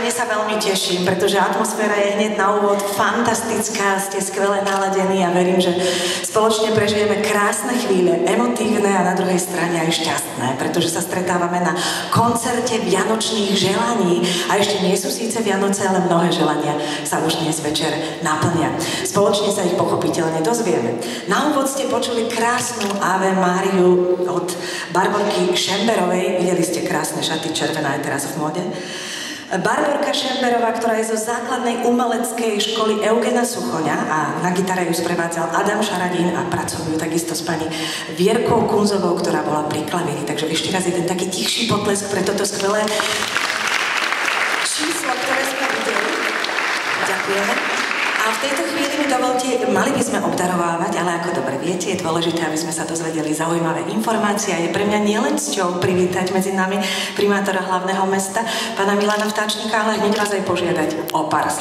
dnes sa veľmi teším, pretože atmosféra je hneď na úvod fantastická, ste skvele naladení a verím, že spoločne prežijeme krásne chvíle, emotívne a na druhej strane aj šťastné, pretože sa stretávame na koncerte vianočných želaní a ešte nie sú síce Vianoce, ale mnohé želania sa už dnes večer naplnia. Spoločne sa ich pochopiteľne dozvieme. Na úvod ste počuli krásnu Ave Máriu od Barborky Šemberovej. Videli ste krásne šaty, červená je teraz v móde. Barborka Šemberová, ktorá je zo základnej umeleckej školy Eugena Suchoňa a na gitare ju sprevádzal Adam Šaradín a pracujú takisto s pani Vierkou Kunzovou, ktorá bola pri klavíri. Takže ešte raz jeden taký tichší potlesk pre toto skvelé číslo, ktoré sme videli. Ďakujeme. A v tejto chvíli mi dovolte, mali by sme obdarovávať, ale ako dobre viete, je dôležité, aby sme sa dozvedeli zaujímavé informácie. A je pre mňa nielen cťou privítať medzi nami primátora hlavného mesta, pána Milana Vtáčnika, ale hneď vás aj požiadať o pár slov.